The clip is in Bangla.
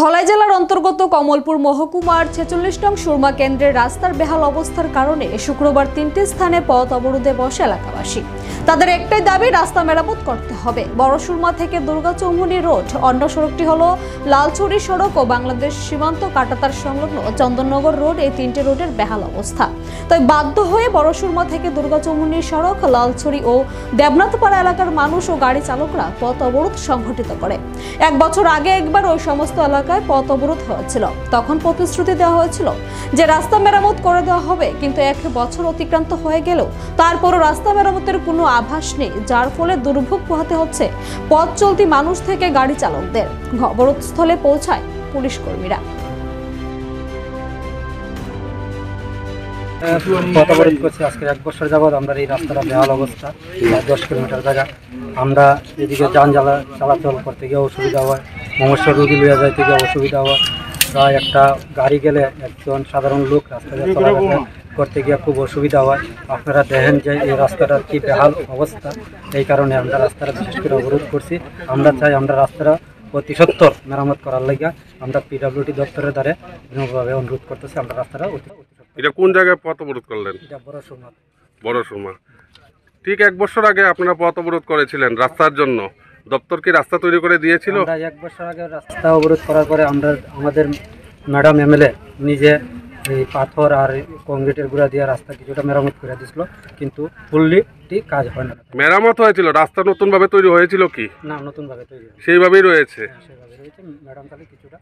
ধলাই জেলার অন্তর্গত কমলপুর মহকুমার ৪৬ নং সুরমা কেন্দ্রের রাস্তার বেহাল অবস্থার কারণে শুক্রবার ৩টি স্থানে পথ অবরোধে বসে এলাকাবাসী। তাদের একটাই দাবি, রাস্তা মেরামত করতে হবে। বড় সুরমা থেকে দুর্গাচৌমুহনী রোড, অন্য সড়কটি হলো লালছড়ি সড়ক ও বাংলাদেশ সীমান্ত কাটাতার সংলগ্ন চন্দননগর রোড। এই তিনটি রোডের বেহাল অবস্থা, তাই বাধ্য হয়ে বড় সুরমা থেকে দুর্গাচৌমুহনী সড়ক, লালছড়ি ও দেবনাথপাড়া এলাকার মানুষ ও গাড়ি চালকরা পথ অবরোধ সংঘটিত করে। ১ বছর আগে একবার ওই সমস্ত এলাকায় পথ অবরোধ হয়েছিল। তখন প্রতিশ্রুতি দেওয়া হয়েছিল যে রাস্তা মেরামত করে দেওয়া হবে, কিন্তু 1 বছর অতিক্রান্ত হয়ে গেলেও তারপরও রাস্তা মেরামতের কোনো আভাস নেই, যার ফলে দুর্ভোগ পোহাতে হচ্ছে পথ চলতি মানুষ থেকে গাড়ি চালকদের। অবরোধস্থলে পৌঁছায় পুলিশ কর্মীরা। পথ অবরোধ করছি আজকে 1 বছর যাবৎ। আমরা এই রাস্তাটা বেহাল অবস্থা, 10 কিলোমিটার জায়গা। আমরা এদিকে যান চলাচল করতে গিয়ে অসুবিধা হয়, মমস্যা রুগী লইয়া যাইতে গিয়ে অসুবিধা হয়। প্রায় একটা গাড়ি গেলে একজন সাধারণ লোক রাস্তা দিয়ে চলাফেরা করতে গিয়ে খুব অসুবিধা হয়। আপনারা দেখেন যে এই রাস্তাটার কি বেহাল অবস্থা, এই কারণে আমরা রাস্তাটা বিশেষ করে অবরোধ করছি। আমরা চাই আমরা রাস্তাটা অতি সত্বর মেরামত করার লাগে আমরা পিডব্লিউডি দপ্তরের দ্বারা বিনম্রভাবে অনুরোধ করতেছি। আমরা রাস্তাটা এটা কোন জায়গায় পথ অবরোধ করলেন? এটা বড় সুরমা। বড় সুরমা। ঠিক 1 বছর আগে আপনারা পথ অবরোধ করেছিলেন রাস্তার জন্য। দপ্তর কি রাস্তা তৈরি করে দিয়েছিল? আমরা 1 বছর আগে রাস্তা অবরোধ করার পরে আমাদের ম্যাডাম এমএলএ নিজে এই পাথর আর কংক্রিটের গুঁড়া দিয়ে রাস্তা কিছুটা মেরামত করে দিয়েছিল, কিন্তু ফুললি কাজ হয় না। মেরামত হয়েছিল, রাস্তা নতুনভাবে তৈরি হয়েছিল কি? না, নতুনভাবে তৈরি সেইভাবেই রয়েছে। সেভাবে রয়েছে। ম্যাডাম তাহলে কিছুটা